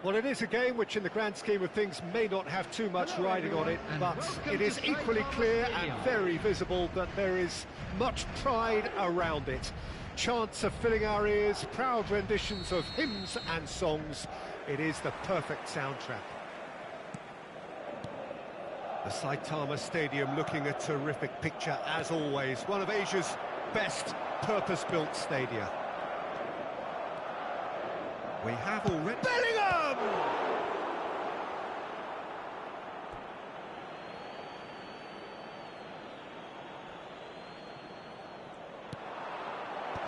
Well, it is a game which, in the grand scheme of things, may not have too much riding on it, but it is equally clear and very visible that there is much pride around it. Chants are filling our ears, proud renditions of hymns and songs. It is the perfect soundtrack. The Saitama Stadium looking a terrific picture, as always. One of Asia's best purpose-built stadia. We have already... Bellingham!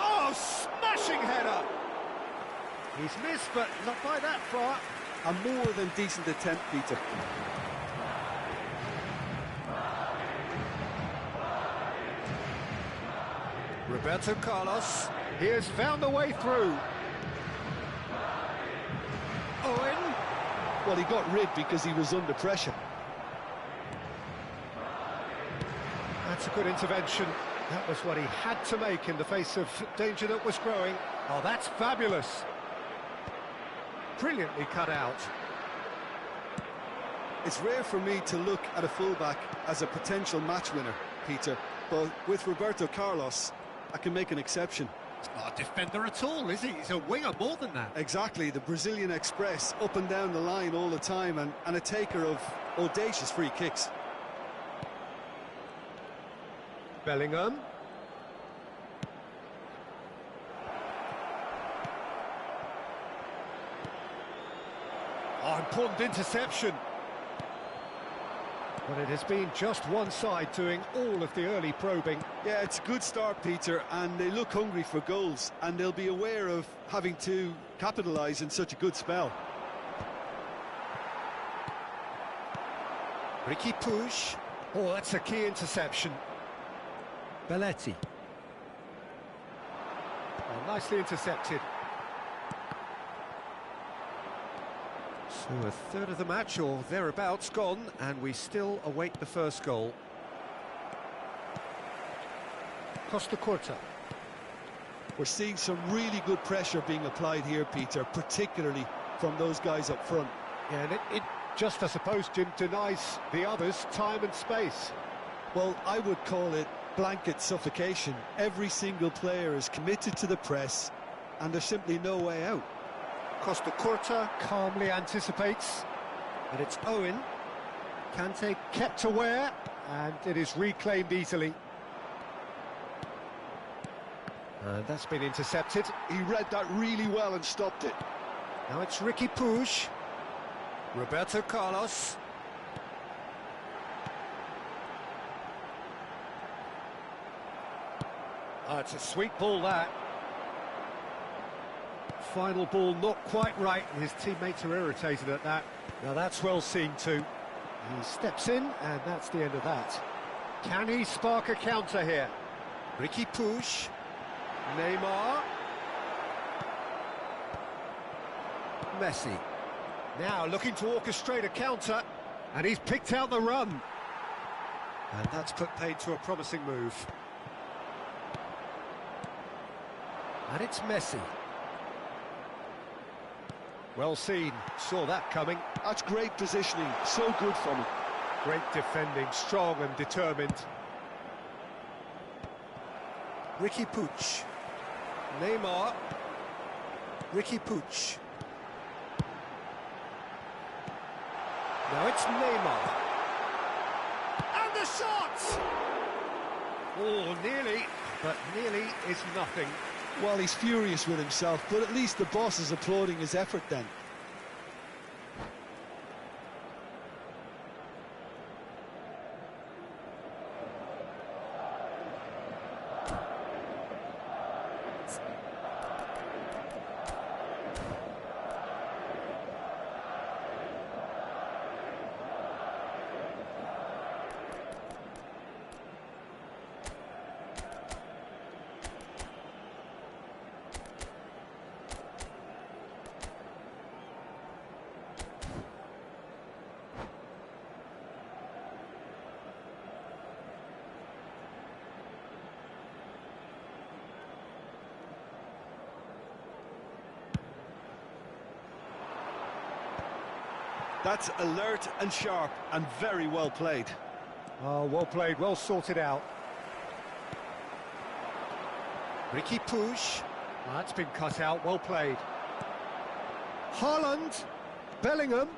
Oh, smashing header! He's missed, but not by that far. A more than decent attempt, Peter. Roberto Carlos, he has found the way through. Owen. Well, he got rid because he was under pressure. That's a good intervention. That was what he had to make in the face of danger that was growing. Oh, that's fabulous. Brilliantly cut out. It's rare for me to look at a fullback as a potential match winner, Peter, but with Roberto Carlos, I can make an exception. He's not a defender at all, is he? He's a winger more than that. Exactly, the Brazilian Express, up and down the line all the time, and a taker of audacious free kicks. Bellingham. Oh, important interception. But it has been just one side doing all of the early probing. Yeah, it's a good start, Peter, and they look hungry for goals, and they'll be aware of having to capitalise in such a good spell. Ricky Puig. Oh, that's a key interception. Belletti. Oh, nicely intercepted. So a third of the match, or thereabouts, gone, and we still await the first goal. Costa Curta. We're seeing some really good pressure being applied here, Peter, particularly from those guys up front. Yeah, and it just, I suppose, Jim, denies the others time and space. Well, I would call it blanket suffocation. Every single player is committed to the press, and there's simply no way out. Costa Curta calmly anticipates, and it's Owen. Kante kept aware, and it is reclaimed easily. And that's been intercepted. He read that really well and stopped it. Now it's Ricky Puig. Roberto Carlos. Oh, it's a sweet ball, that. Final ball not quite right, and his teammates are irritated at that. Now that's well seen too. He steps in, and that's the end of that. Can he spark a counter here? Ricky Puig. Neymar. Messi. Now looking to orchestrate a counter, and he's picked out the run. And that's put paid to a promising move. And it's Messi. Well seen, saw that coming. That's great positioning, so good from him. Great defending, strong and determined. Ricky Puig. Neymar. Ricky Puig. Now it's Neymar. And the shot! Oh, nearly, but nearly is nothing. Well, he's furious with himself, but at least the boss is applauding his effort then. That's alert and sharp and very well played. Oh, well played, well sorted out. Ricky Puig. That's been cut out, well played. Haaland. Bellingham.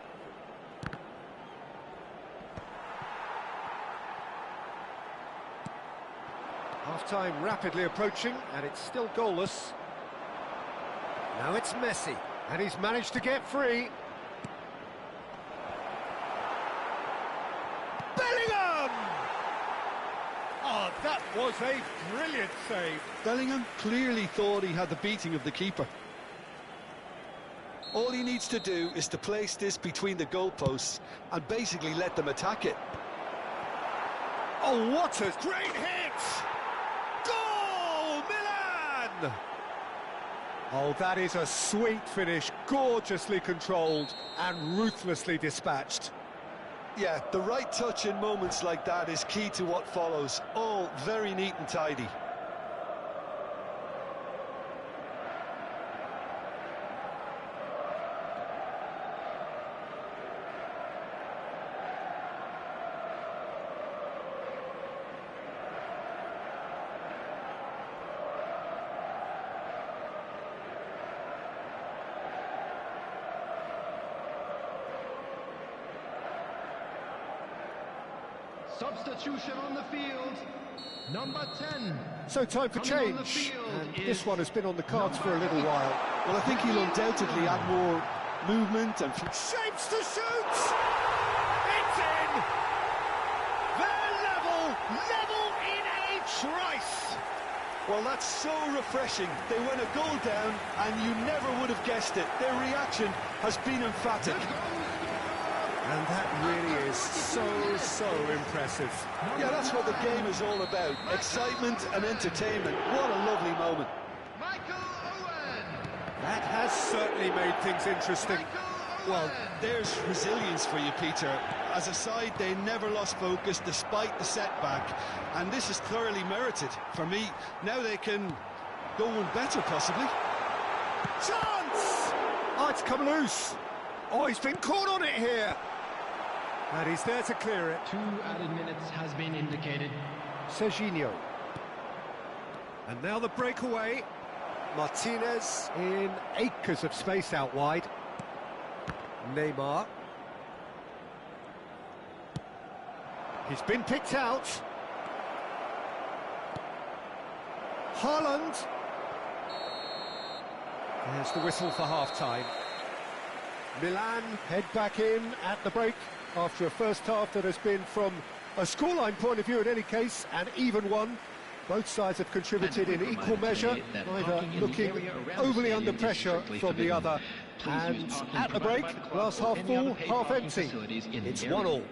Half-time rapidly approaching, and it's still goalless. Now it's Messi, and he's managed to get free. Bellingham! Oh, that was a brilliant save. Bellingham clearly thought he had the beating of the keeper. All he needs to do is to place this between the goalposts and basically let them attack it. Oh, what a great hit! Goal, Milan! Oh, that is a sweet finish, gorgeously controlled and ruthlessly dispatched. Yeah, the right touch in moments like that is key to what follows. All very neat and tidy. Substitution on the field, number 10. So time for change, and this one has been on the cards for a little while. Well, I think he'll undoubtedly add more movement and... Shapes to shoot! It's in! They're level in a trice! Well, that's so refreshing. They went a goal down, and you never would have guessed it. Their reaction has been emphatic. And that really is so impressive. Yeah, that's what the game is all about. Excitement and entertainment. What a lovely moment. That has certainly made things interesting. Well, there's resilience for you, Peter. As a side, they never lost focus despite the setback. And this is thoroughly merited. For me, now they can go one better, possibly. Chance! Oh, it's come loose. Oh, he's been caught on it here. And he's there to clear it. 2 added minutes has been indicated. Serginho. And now the breakaway. Martinez in acres of space out wide. Neymar. He's been picked out. Haaland. There's the whistle for half-time. Milan head back in at the break after a first half that has been, from a scoreline point of view in any case, an even one. Both sides have contributed in equal measure, neither looking overly under pressure from the other. And at the break, glass half full, half empty. It's 1-1.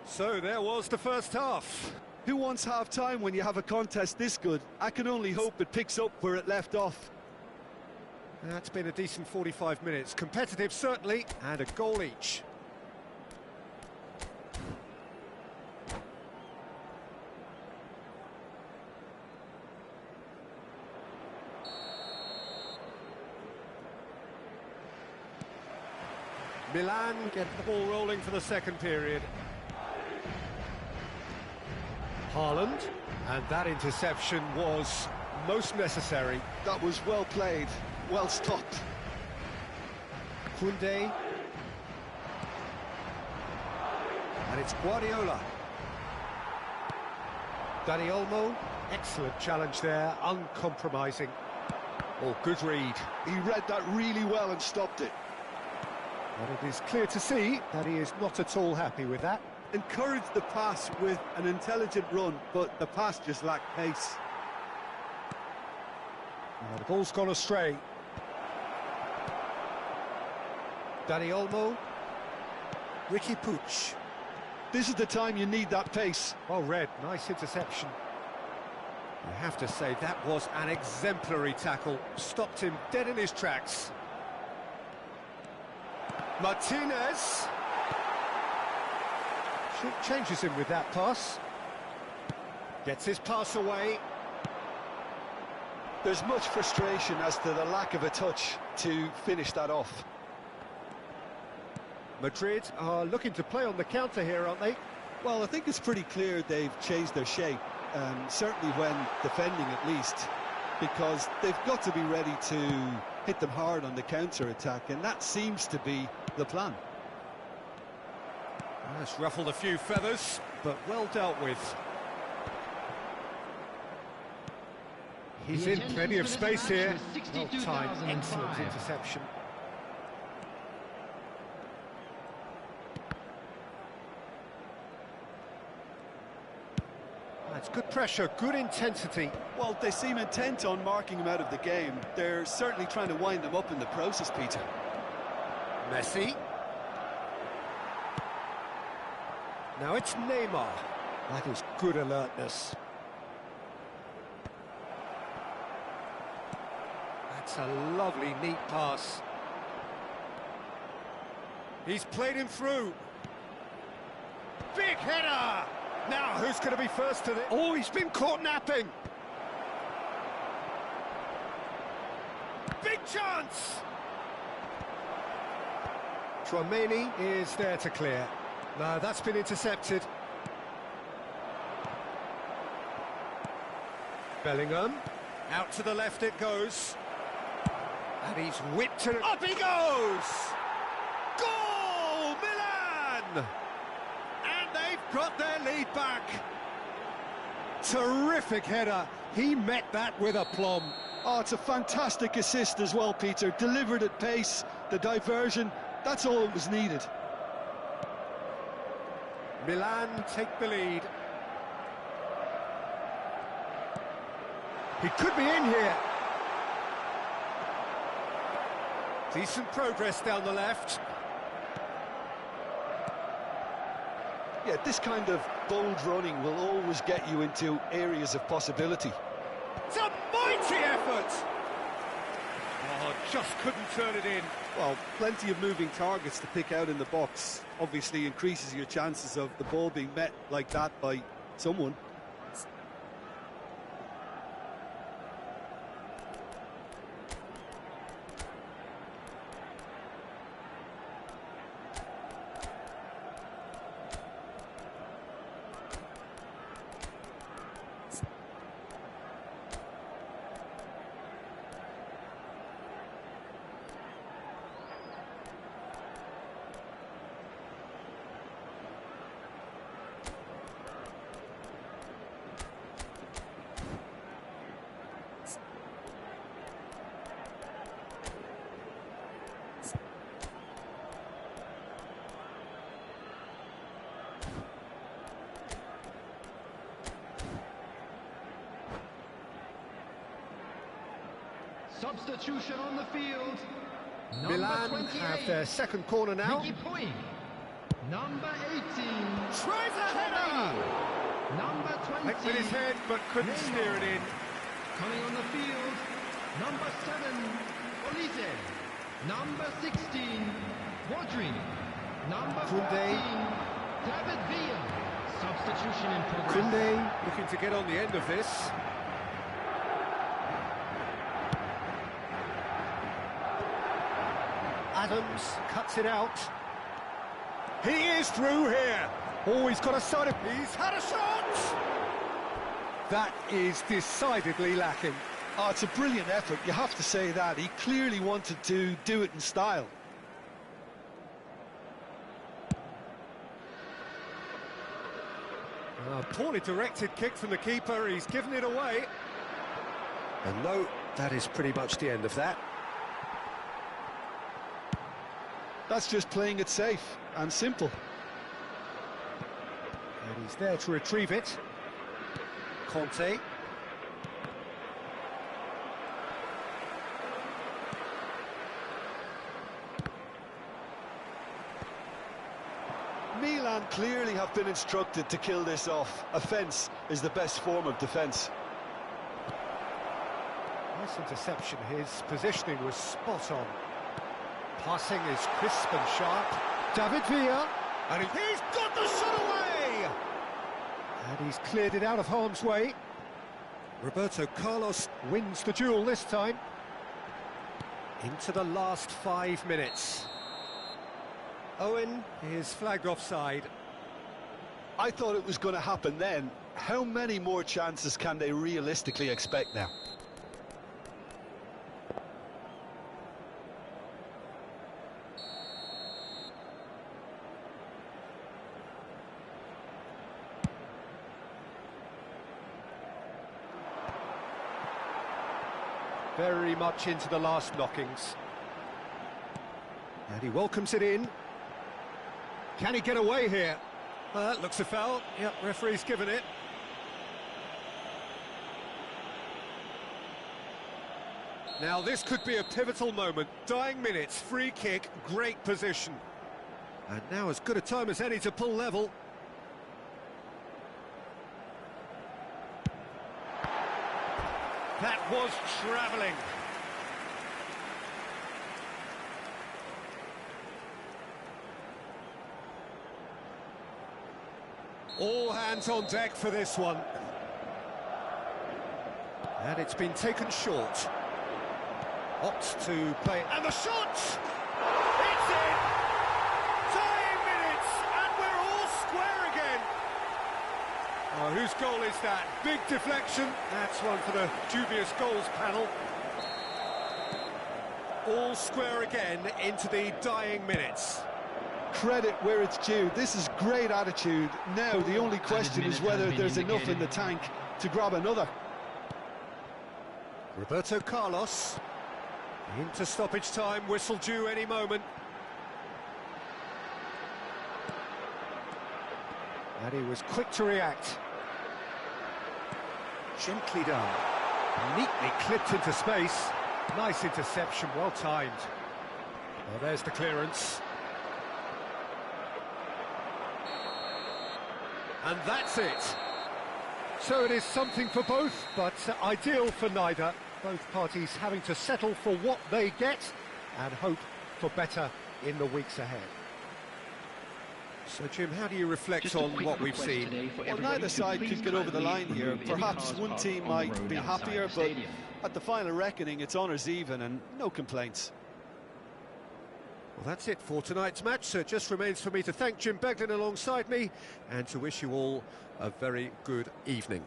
So there was the first half. Who wants half-time when you have a contest this good? I can only hope it picks up where it left off. That's been a decent 45 minutes. Competitive, certainly, and a goal each. Milan get the ball rolling for the second period. Haaland, and that interception was most necessary. That was well played, well stopped. Koundé. And it's Guardiola. Dani Olmo, excellent challenge there, uncompromising. Oh, good read. He read that really well and stopped it. But it is clear to see that he is not at all happy with that. Encouraged the pass with an intelligent run, but the pass just lacked pace. The ball's gone astray. Dani Olmo. Ricky Puig. This is the time you need that pace. Oh, Red, nice interception. I have to say, that was an exemplary tackle. Stopped him dead in his tracks. Martinez. Changes him with that pass. Gets his pass away. There's much frustration as to the lack of a touch to finish that off. Madrid are looking to play on the counter here, aren't they? Well, I think it's pretty clear they've changed their shape, certainly when defending at least, because they've got to be ready to hit them hard on the counter-attack, and that seems to be the plan. That's ruffled a few feathers, but well dealt with. He's in plenty of space here. Well timed, excellent interception. That's good pressure, good intensity. Well, they seem intent on marking him out of the game. They're certainly trying to wind him up in the process, Peter. Messi. Now it's Neymar. That is good alertness. That's a lovely, neat pass. He's played him through. Big header! Now, who's going to be first to the... Oh, he's been caught napping! Big chance! Tchouameni is there to clear. No, that's been intercepted. Bellingham. Out to the left it goes. And he's whipped it. Up he goes! Goal! Milan! And they've got their lead back. Terrific header. He met that with aplomb. Oh, it's a fantastic assist as well, Peter. Delivered at pace, the diversion, that's all that was needed. Milan take the lead. He could be in here. Decent progress down the left. Yeah, this kind of bold running will always get you into areas of possibility. It's a mighty effort! Oh, just couldn't turn it in. Well, plenty of moving targets to pick out in the box. Obviously increases your chances of the ball being met like that by someone. Substitution on the field. Milan have their second corner now. Number 18. Tries a header! Number 20. Hit with his head, but couldn't steer it in. Coming on the field. Number 7. Olise. Number 16. Rodri. Number 14. David Villa. Substitution in progress. Koundé looking to get on the end of this. Adams cuts it out. He is through here. Oh, he's got a side of... He's had a shot! That is decidedly lacking. Oh, it's a brilliant effort, you have to say that. He clearly wanted to do it in style. A poorly directed kick from the keeper. He's given it away. And no, that is pretty much the end of that. That's just playing it safe and simple. And he's there to retrieve it. Conte. Milan clearly have been instructed to kill this off. Offence is the best form of defence. Nice interception. His positioning was spot on. Passing is crisp and sharp. David Villa. And he's got the shot away! And he's cleared it out of harm's way. Roberto Carlos wins the duel this time. Into the last 5 minutes. Owen is flagged offside. I thought it was going to happen then. How many more chances can they realistically expect now? Very much into the last knockings. And he welcomes it in. Can he get away here? That looks a foul. Yep, referee's given it. Now this could be a pivotal moment. Dying minutes, free kick, great position. And now as good a time as any to pull level. That was travelling. All hands on deck for this one. And it's been taken short. Opts to play, and the shot! It's in! Dying minutes, and we're all square again. Oh, whose goal is that? Big deflection. That's one for the dubious goals panel. All square again into the dying minutes. Credit where it's due. This is great attitude. Now the only question is whether there's enough in the tank to grab another. Roberto Carlos into stoppage time, whistle due any moment. And he was quick to react. Gently done. Neatly clipped into space. Nice interception, well timed. Well, there's the clearance. And that's it. So it is something for both, but ideal for neither. Both parties having to settle for what they get and hope for better in the weeks ahead. So, Jim, how do you reflect on what we've seen? Well, neither side could get over the line here. Perhaps one team might be happier, but at the final reckoning, it's honours even and no complaints. Well, that's it for tonight's match, so it just remains for me to thank Jim Beglin alongside me and to wish you all a very good evening.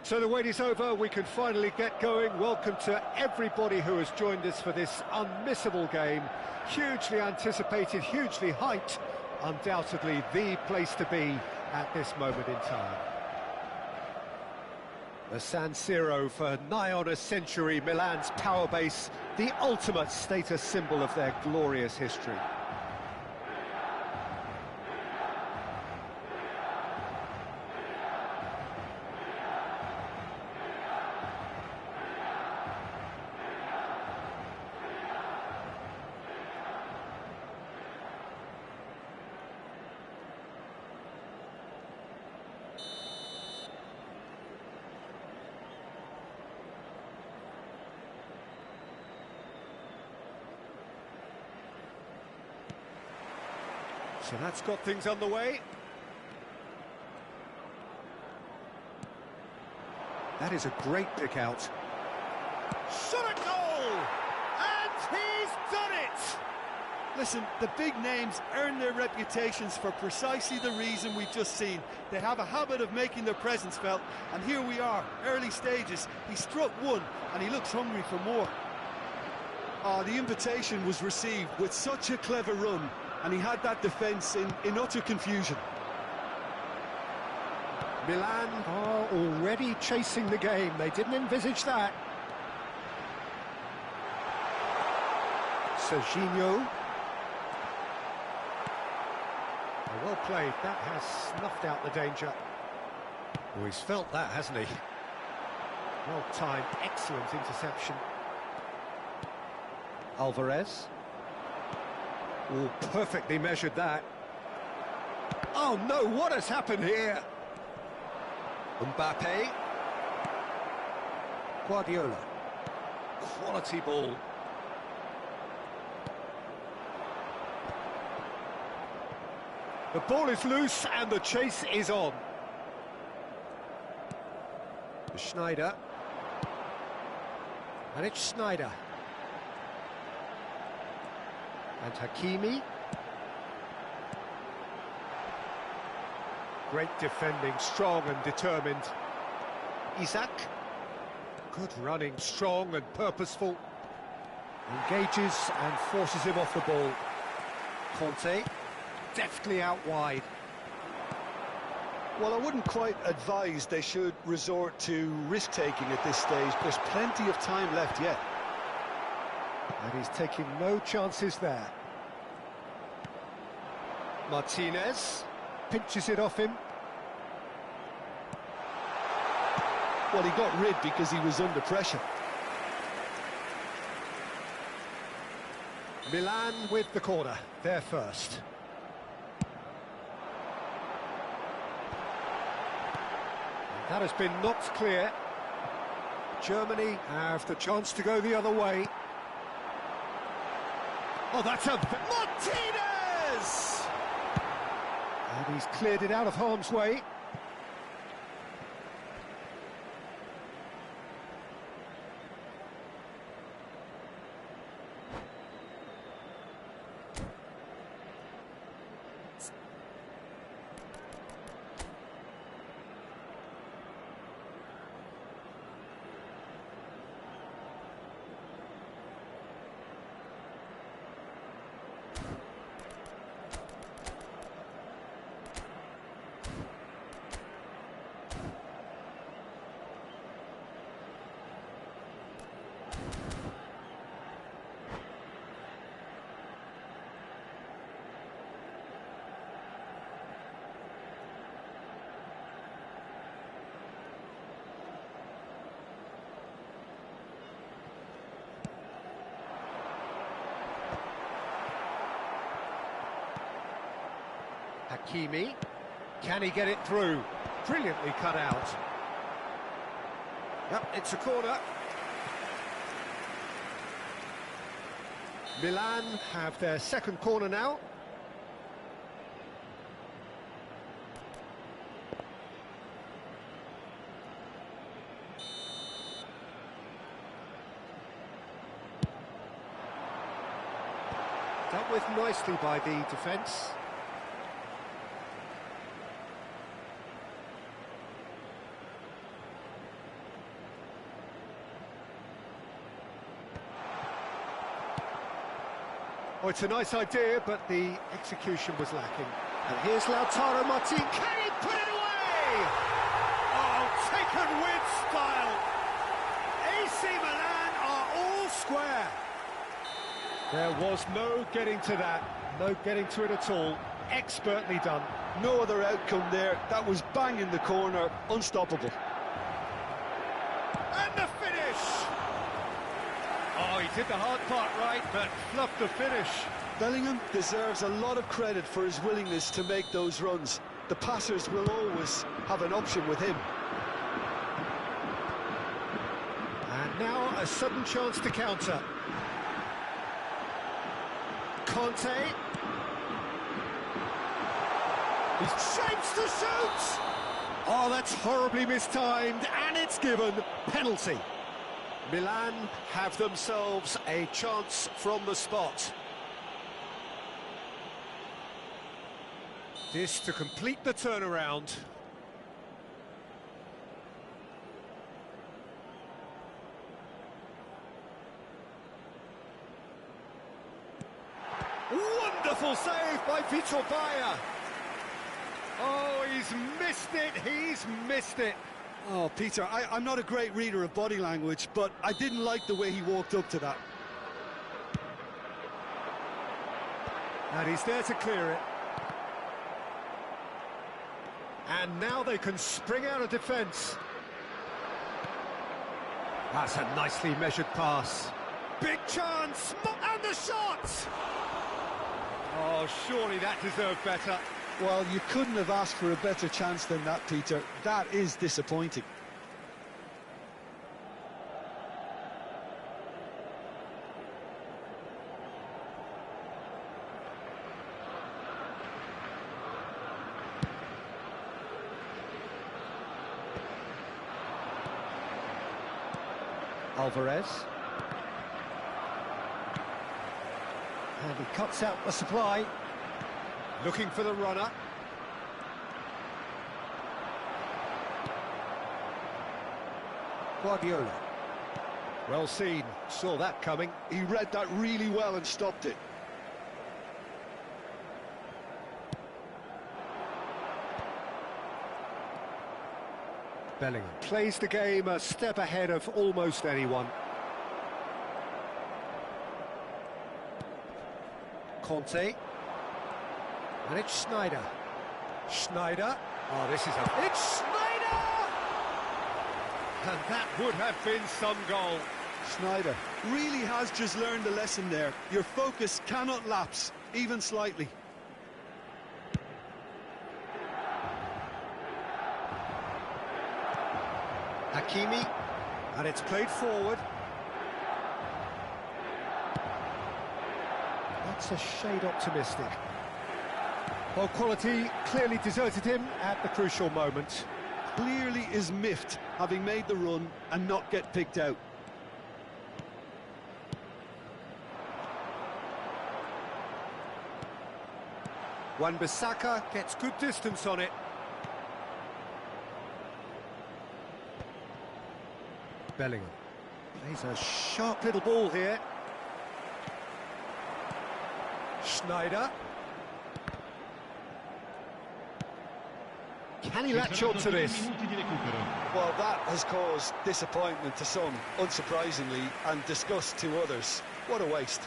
So the wait is over, we can finally get going. Welcome to everybody who has joined us for this unmissable game. Hugely anticipated, hugely hyped, undoubtedly the place to be at this moment in time. The San Siro for nigh on a century, Milan's power base, the ultimate status symbol of their glorious history. So that's got things underway. That is a great pick out. Shot at goal! And he's done it! Listen, the big names earn their reputations for precisely the reason we've just seen. They have a habit of making their presence felt, and here we are, early stages. He struck one, and he looks hungry for more. Oh, the invitation was received with such a clever run, and he had that defence in utter confusion. Milan are already chasing the game. They didn't envisage that. Serginho. Well played. That has snuffed out the danger. Oh, he's felt that, hasn't he? Well timed, excellent interception. Alvarez. Oh, perfectly measured that. Oh no, what has happened here? Mbappe. Guardiola. Quality ball. The ball is loose and the chase is on. Schneider. And it's Schneider. And Hakimi. Great defending, strong and determined. Isaac. Good running, strong and purposeful. Engages and forces him off the ball. Conte. Deftly out wide. Well, I wouldn't quite advise they should resort to risk-taking at this stage. There's plenty of time left yet. And he's taking no chances there. Martinez pinches it off him. Well, he got rid because he was under pressure. Milan with the corner, they're first. That has been knocked clear. Germany have the chance to go the other way. Oh, that's a... Martinez! And he's cleared it out of harm's way. Hakimi, can he get it through? Brilliantly cut out. Yep, it's a corner. Milan have their second corner now. Dealt with nicely by the defence. Oh, it's a nice idea, but the execution was lacking. And here's Lautaro Martin. Can he put it away? Oh, taken with style. AC Milan are all square. There was no getting to that. No getting to it at all. Expertly done. No other outcome there. That was bang in the corner. Unstoppable. And the finish! Oh, he did the hard part right, but fluffed the finish. Bellingham deserves a lot of credit for his willingness to make those runs. The passers will always have an option with him. And now a sudden chance to counter. Conte. He shapes to shoot! Oh, that's horribly mistimed, and it's given. Penalty. Milan have themselves a chance from the spot. This to complete the turnaround. Wonderful save by Vitor Bayer. Oh, he's missed it, he's missed it. Oh, Peter, I'm not a great reader of body language, but I didn't like the way he walked up to that. And he's there to clear it. And now they can spring out of defence. That's a nicely measured pass. Big chance, and the shot! Oh, surely that deserved better. Well, you couldn't have asked for a better chance than that, Peter. That is disappointing. Alvarez. And he cuts out the supply. Looking for the runner. Guardiola. Well seen, saw that coming. He read that really well and stopped it. Bellingham plays the game a step ahead of almost anyone. Conte. And it's Schneider. Schneider. Oh, this is a... It's Schneider! And that would have been some goal. Schneider really has just learned a lesson there. Your focus cannot lapse, even slightly. Hakimi. And it's played forward. That's a shade optimistic. Well, quality clearly deserted him at the crucial moment. Clearly is miffed, having made the run and not get picked out. Wan-Bissaka gets good distance on it. Bellingham plays a sharp little ball here. Schneider. Can he latch on to this? Well, that has caused disappointment to some, unsurprisingly, and disgust to others. What a waste.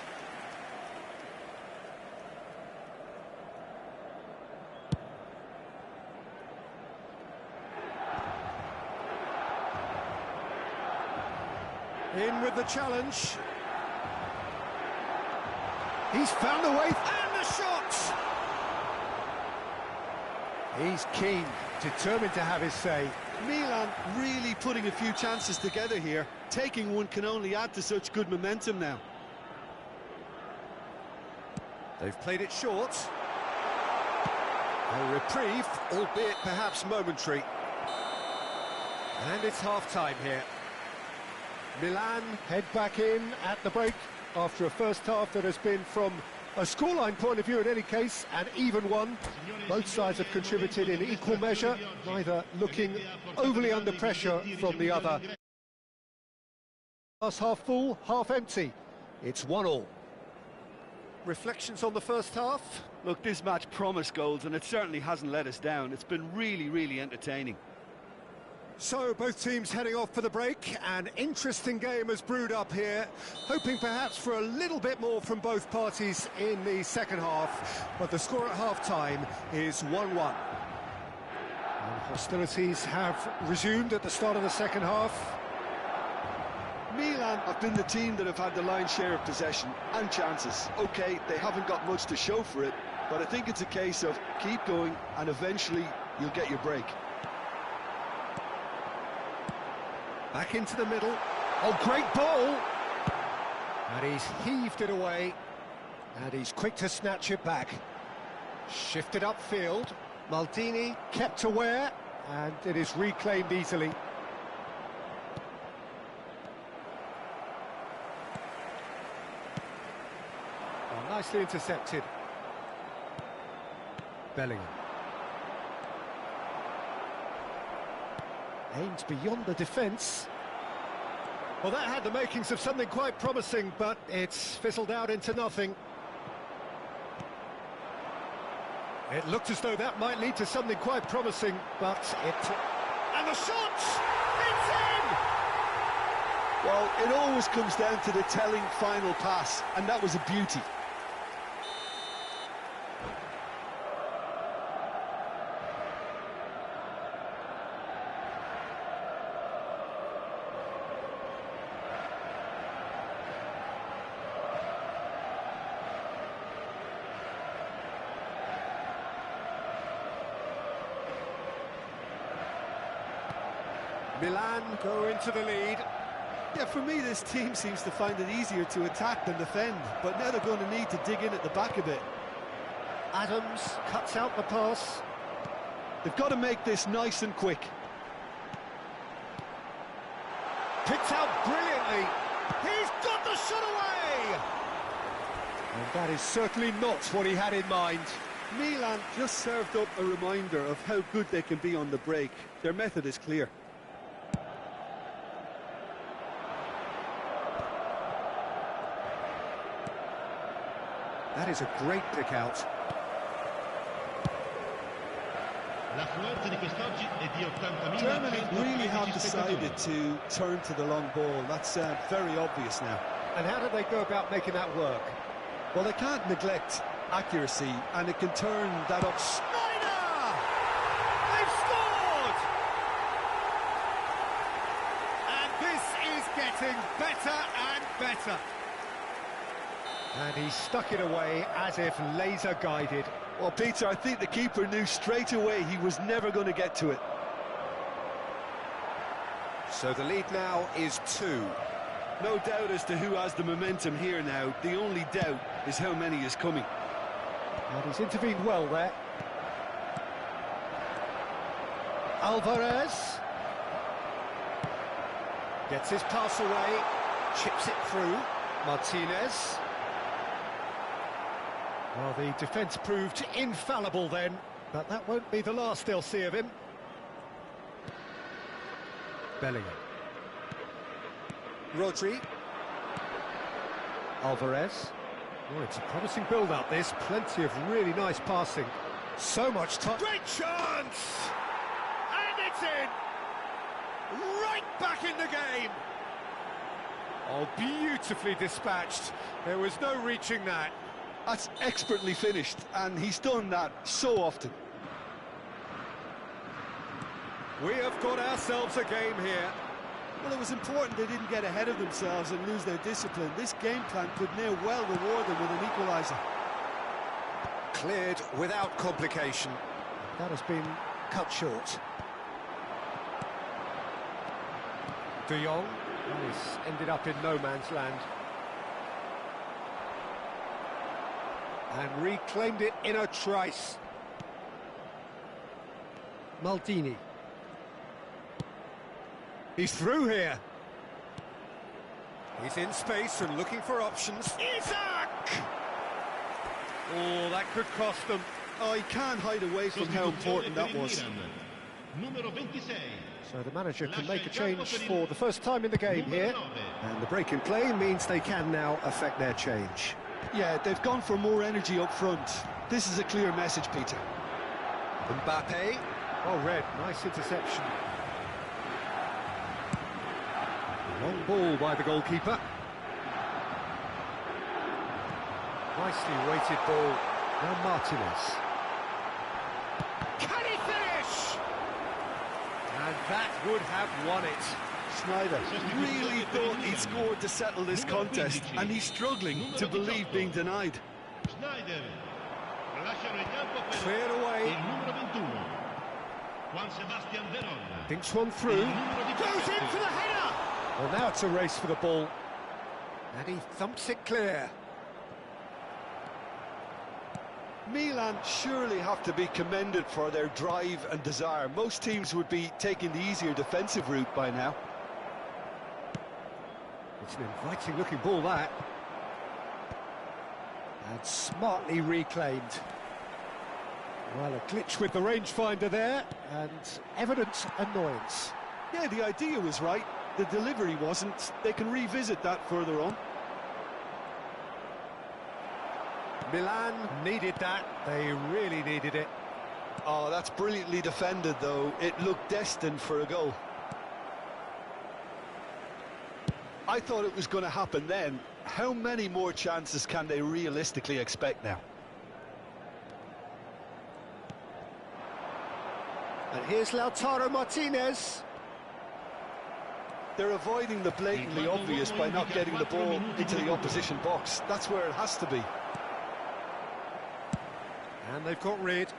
In with the challenge. He's found a way, and the shot! He's keen, determined to have his say. Milan really putting a few chances together here. Taking one can only add to such good momentum now. They've played it short. A reprieve, albeit perhaps momentary. And it's half-time here. Milan head back in at the break after a first half that has been, from a scoreline point of view in any case, an even one. Both sides have contributed in equal measure, neither looking overly under pressure from the other. Glass half full, half empty. It's 1-1. reflections on the first half? Look, this match promised goals, and it certainly hasn't let us down. It's been really, really entertaining. So, both teams heading off for the break. An interesting game has brewed up here, hoping perhaps for a little bit more from both parties in the second half. But the score at half-time is 1-1. And hostilities have resumed at the start of the second half. Milan have been the team that have had the lion's share of possession and chances. OK, they haven't got much to show for it, but I think it's a case of keep going and eventually you'll get your break. Back into the middle. Oh, great ball! And he's heaved it away. And he's quick to snatch it back. Shifted upfield. Maldini kept aware. And it is reclaimed easily. Oh, nicely intercepted. Bellingham. Aimed beyond the defence. Well, that had the makings of something quite promising, but it's fizzled out into nothing. It looked as though that might lead to something quite promising, but it... And the shot! It's in! Well, it always comes down to the telling final pass, and that was a beauty. Milan go into the lead. Yeah, for me, this team seems to find it easier to attack than defend, but now they're going to need to dig in at the back a bit. Adams cuts out the pass. They've got to make this nice and quick. Picked out brilliantly. He's got the shot away! And that is certainly not what he had in mind. Milan just served up a reminder of how good they can be on the break. Their method is clear. That is a great pick out. Germany really have decided to turn to the long ball. That's very obvious now. And how do they go about making that work? Well, they can't neglect accuracy, and it can turn that up. Schneider! They've scored! And this is getting better and better. And he stuck it away as if laser guided. Well, Peter, I think the keeper knew straight away he was never going to get to it. So the lead now is 2. No doubt as to who has the momentum here now. The only doubt is how many is coming. And he's intervened well there. Alvarez gets his pass away, chips it through. Martinez. Well, the defence proved infallible then, but that won't be the last they'll see of him. Bellingham. Rodri. Alvarez. Oh, it's a promising build-up, this. Plenty of really nice passing. So much time. Great chance! And it's in! Right back in the game! Oh, beautifully dispatched. There was no reaching that. That's expertly finished, and he's done that so often. We have got ourselves a game here. Well, it was important they didn't get ahead of themselves and lose their discipline. This game plan could now well reward them with an equaliser. Cleared without complication. That has been cut short. De Jong has ended up in no man's land. And reclaimed it in a trice. Maldini. He's through here. He's in space and looking for options. Isaac! Oh, that could cost them. Oh, he can't hide away from how important that was. So the manager can make a change for the first time in the game here. And the break in play means they can now affect their change. Yeah, they've gone for more energy up front. This is a clear message, Peter. Mbappe. Oh, read. Nice interception. Long ball by the goalkeeper. Nicely weighted ball. Now Martinez. Can he finish? And that would have won it. Snyder really thought he'd scored to settle this contest, and he's struggling to believe being denied. Cleared away. Thinks one through. Goes in for the header! Well, now it's a race for the ball. And he thumps it clear. Milan surely have to be commended for their drive and desire. Most teams would be taking the easier defensive route by now. It's an inviting-looking ball, that. And smartly reclaimed. Well, a glitch with the rangefinder there, and evident annoyance. Yeah, the idea was right. The delivery wasn't. They can revisit that further on. Milan needed that. They really needed it. Oh, that's brilliantly defended, though. It looked destined for a goal. I thought it was going to happen then. How many more chances can they realistically expect now? And here's Lautaro Martinez. They're avoiding the blatantly obvious by not getting the ball into the opposition box. That's where it has to be. And they've got rid.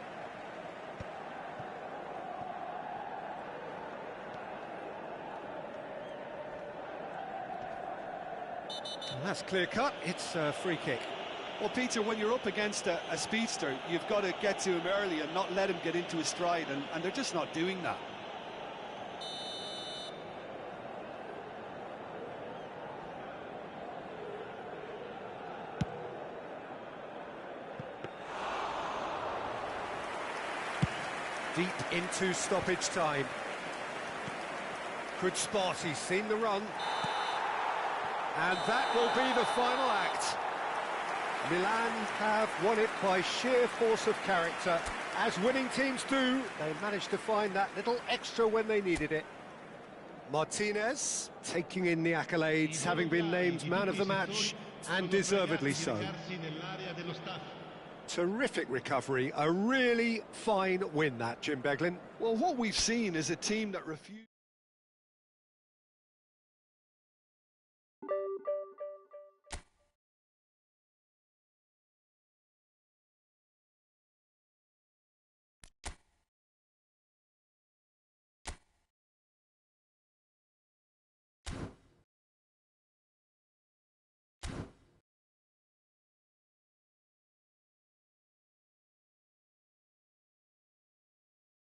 Well, that's clear cut. It's a free kick. Well, Peter, when you're up against a speedster, you've got to get to him early and not let him get into his stride, and they're just not doing that. Deep into stoppage time. Good spot, he's seen the run. And that will be the final act. Milan have won it by sheer force of character. As winning teams do, they managed to find that little extra when they needed it. Martinez taking in the accolades, having been named man of the match, and deservedly so. Terrific recovery, a really fine win that, Jim Beglin. Well, what we've seen is a team that refused...